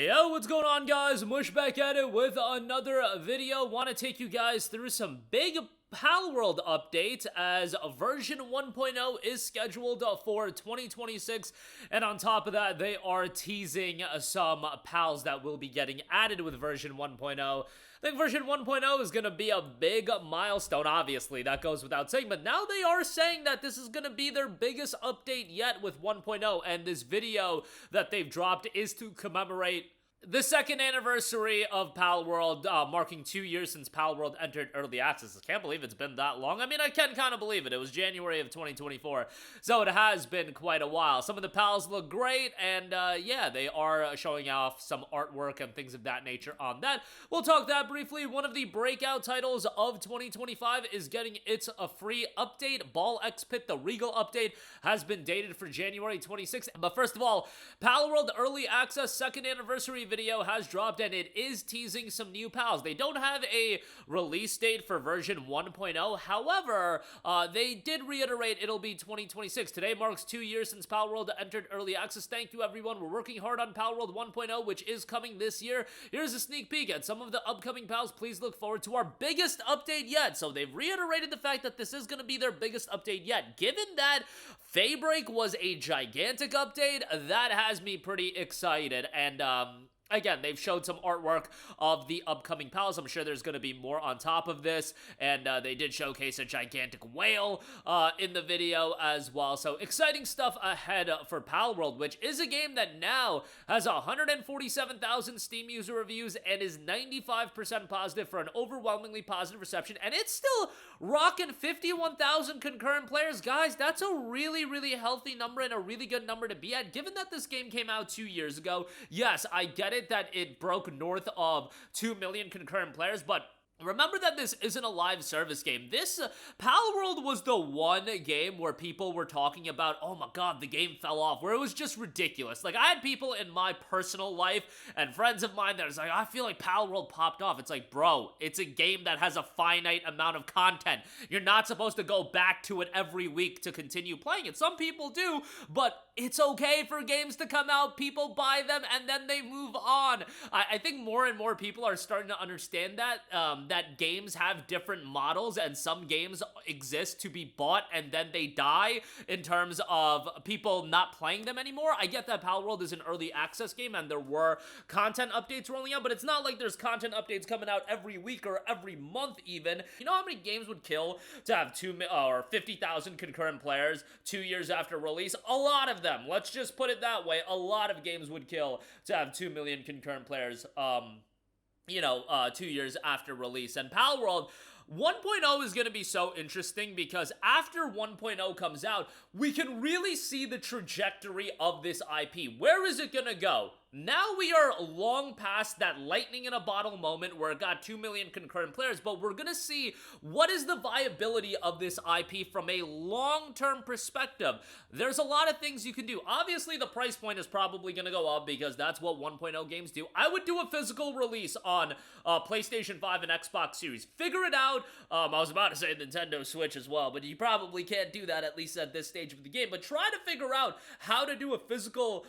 Yo, what's going on, guys? Mush back at it with another video. Want to take you guys through some big Palworld updates as version 1.0 is scheduled for 2026, and on top of that, they are teasing some pals that will be getting added with version 1.0. I think version 1.0 is going to be a big milestone, obviously, that goes without saying, but now they are saying that this is going to be their biggest update yet with 1.0, and this video that they've dropped is to commemorate the second anniversary of Palworld, marking 2 years since Palworld entered early access. I can't believe it's been that long. I mean, I can kind of believe it. It was January of 2024, so it has been quite a while. Some of the pals look great, and yeah, they are showing off some artwork and things of that nature on that. We'll talk that briefly. One of the breakout titles of 2025 is getting its a free update. Ball X Pit, the Regal update, has been dated for January 26th. But first of all, Palworld Early Access second anniversary video has dropped, and it is teasing some new pals. They don't have a release date for version 1.0. However, they did reiterate it'll be 2026. Today marks 2 years since Palworld entered early access. Thank you, everyone. We're working hard on Palworld 1.0, which is coming this year. Here's a sneak peek at some of the upcoming pals. Please look forward to our biggest update yet. So they've reiterated the fact that this is going to be their biggest update yet. Given that Faybreak was a gigantic update, that has me pretty excited. And again, they've showed some artwork of the upcoming pals. I'm sure there's going to be more on top of this, and they did showcase a gigantic whale in the video as well. So exciting stuff ahead for Palworld, which is a game that now has 147,000 Steam user reviews and is 95% positive for an overwhelmingly positive reception, and it's still rocking 51,000 concurrent players. Guys, that's a really, really healthy number and a really good number to be at. Given that this game came out 2 years ago, yes, I get it that it broke north of 2 million concurrent players, but remember that this isn't a live service game. This Palworld was the one game where people were talking about, oh my god, the game fell off, where it was just ridiculous. Like, I had people in my personal life and friends of mine that was like, I feel like Palworld popped off. It's like, bro, it's a game that has a finite amount of content. You're not supposed to go back to it every week to continue playing it. Some people do, but it's okay for games to come out, people buy them, and then they move on. I think more and more people are starting to understand that, that games have different models, and some games exist to be bought and then they die in terms of people not playing them anymore. I get that Palworld is an early access game and there were content updates rolling out, but it's not like there's content updates coming out every week or every month even. You know how many games would kill to have 50,000 concurrent players 2 years after release? A lot of them. Let's just put it that way. A lot of games would kill to have 2 million concurrent players, 2 years after release. And Palworld 1.0 is going to be so interesting because after 1.0 comes out, we can really see the trajectory of this IP. Where is it going to go? Now we are long past that lightning in a bottle moment where it got 2 million concurrent players, but we're gonna see what is the viability of this IP from a long-term perspective. There's a lot of things you can do. Obviously, the price point is probably gonna go up because that's what 1.0 games do. I would do a physical release on PlayStation 5 and Xbox Series. Figure it out. I was about to say Nintendo Switch as well, but you probably can't do that, at least at this stage of the game. But try to figure out how to do a physical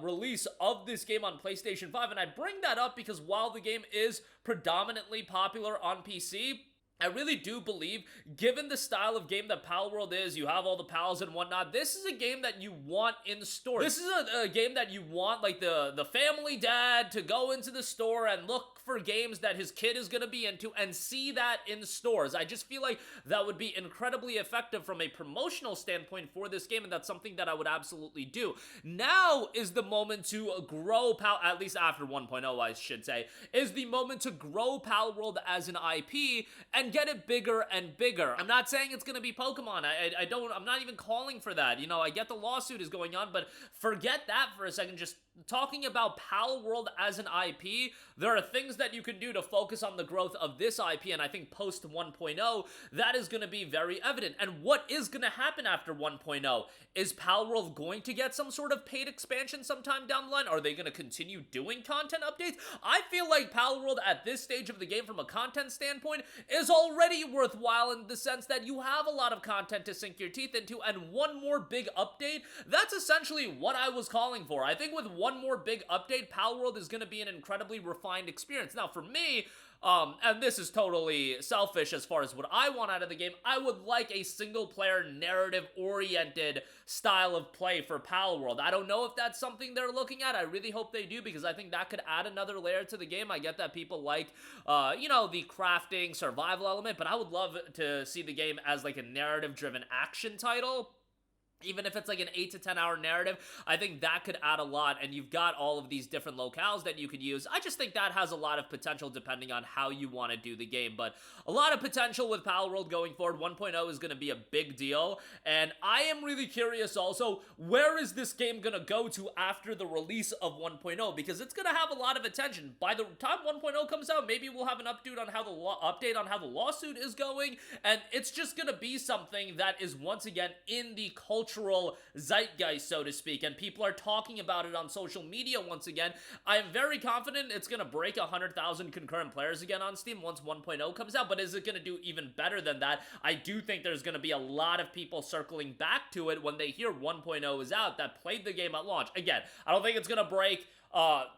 release of this game on PlayStation 5, and I bring that up because while the game is predominantly popular on PC, I really do believe, given the style of game that Palworld is, you have all the pals and whatnot, this is a game that you want in store. This is a game that you want, like, the family dad to go into the store and look for games that his kid is going to be into and see that in stores. I just feel like that would be incredibly effective from a promotional standpoint for this game, and that's something that I would absolutely do. Now is the moment to grow at least after 1.0, I should say, is the moment to grow Palworld as an IP and get it bigger and bigger. I'm not saying it's going to be Pokemon. I'm not even calling for that. You know, I get the lawsuit is going on, but forget that for a second. Just talking about Palworld as an IP, there are things that you can do to focus on the growth of this IP, and I think post 1.0, that is going to be very evident. And what is going to happen after 1.0? Is Palworld going to get some sort of paid expansion sometime down the line? Are they going to continue doing content updates? I feel like Palworld at this stage of the game from a content standpoint is already worthwhile in the sense that you have a lot of content to sink your teeth into, and one more big update, that's essentially what I was calling for. I think with one more big update, Palworld is going to be an incredibly refined experience. Now, for me, and this is totally selfish as far as what I want out of the game, I would like a single-player, narrative-oriented style of play for Palworld. I don't know if that's something they're looking at. I really hope they do, because I think that could add another layer to the game. I get that people like, you know, the crafting, survival element, but I would love to see the game as like a narrative-driven action title. Even if it's like an 8 to 10 hour narrative, I think that could add a lot, and you've got all of these different locales that you could use. I just think that has a lot of potential depending on how you want to do the game, but a lot of potential with Palworld going forward. 1.0 is going to be a big deal, and I am really curious also, where is this game going to go to after the release of 1.0, because it's going to have a lot of attention. By the time 1.0 comes out, maybe we'll have an update on how the lawsuit is going, and it's just going to be something that is once again in the cultural zeitgeist, so to speak, and people are talking about it on social media once again. I am very confident it's going to break 100,000 concurrent players again on Steam once 1.0 comes out, but is it going to do even better than that? I do think there's going to be a lot of people circling back to it when they hear 1.0 is out that played the game at launch. Again, I don't think it's going to break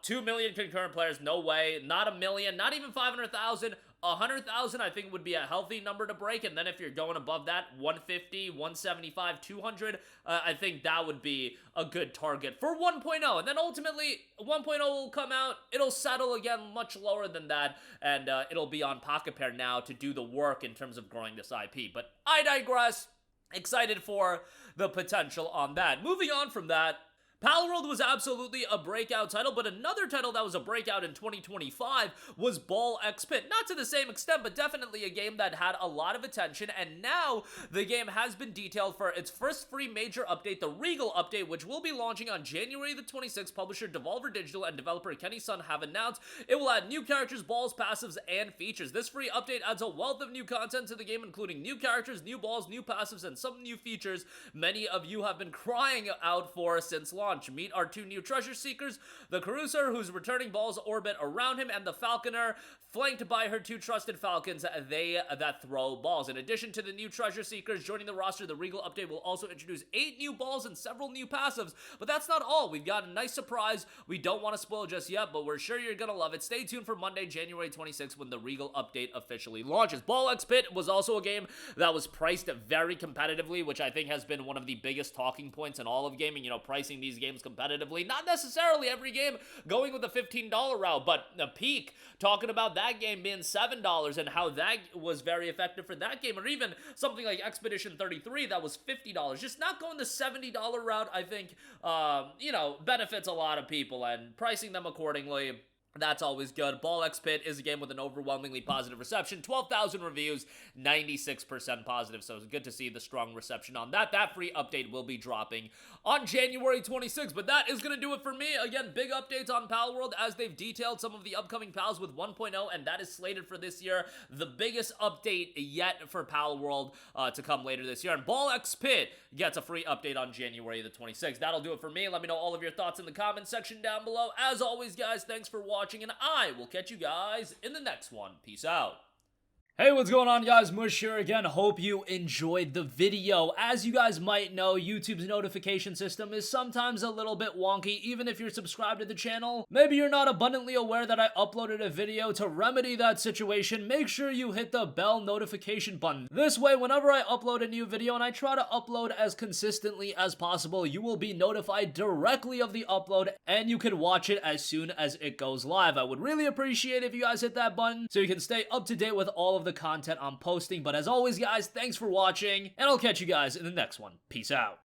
2 million concurrent players, no way, not a million, not even 500,000. 100,000 I think would be a healthy number to break, and then if you're going above that, 150, 175, 200, I think that would be a good target for 1.0, and then ultimately 1.0 will come out, it'll settle again much lower than that, and it'll be on Pocket Pair now to do the work in terms of growing this IP, but I digress. Excited for the potential on that. Moving on from that, Palworld was absolutely a breakout title, but another title that was a breakout in 2025 was Ball X Pit. Not to the same extent, but definitely a game that had a lot of attention, and now the game has been detailed for its first free major update, the Regal update, which will be launching on January the 26th. Publisher Devolver Digital and developer Kenny Sun have announced it will add new characters, balls, passives, and features. This free update adds a wealth of new content to the game, including new characters, new balls, new passives, and some new features many of you have been crying out for since launch. Meet our two new treasure seekers, the Caruser, whose returning balls orbit around him, and the Falconer, flanked by her two trusted falcons, they that throw balls. In addition to the new treasure seekers joining the roster, the Regal update will also introduce 8 new balls and several new passives, but that's not all. We've got a nice surprise we don't want to spoil just yet, but we're sure you're gonna love it. Stay tuned for Monday, January 26th, when the Regal update officially launches. Ball X Pit was also a game that was priced very competitively, which I think has been one of the biggest talking points in all of gaming, you know, pricing these games competitively. Not necessarily every game going with the $15 route, but a Peak talking about that game being $7 and how that was very effective for that game, or even something like Expedition 33 that was $50. Just not going the $70 route, I think, you know, benefits a lot of people, and pricing them accordingly, that's always good. Ball X Pit is a game with an overwhelmingly positive reception. 12,000 reviews, 96% positive, so it's good to see the strong reception on that. That free update will be dropping on January 26th, but that is going to do it for me. Again, big updates on Palworld as they've detailed some of the upcoming Pals with 1.0, and that is slated for this year. The biggest update yet for Palworld to come later this year. And Ball X Pit gets a free update on January the 26th. That'll do it for me. Let me know all of your thoughts in the comment section down below. As always, guys, thanks for watching, and I will catch you guys in the next one. Peace out. Hey, what's going on, guys? Mush here again. Hope you enjoyed the video. As you guys might know, YouTube's notification system is sometimes a little bit wonky, even if you're subscribed to the channel. Maybe you're not abundantly aware that I uploaded a video. To remedy that situation, make sure you hit the bell notification button. This way, whenever I upload a new video, and I try to upload as consistently as possible, you will be notified directly of the upload, and you can watch it as soon as it goes live. I would really appreciate if you guys hit that button so you can stay up to date with all of the content I'm posting. But as always, guys, thanks for watching, and I'll catch you guys in the next one. Peace out.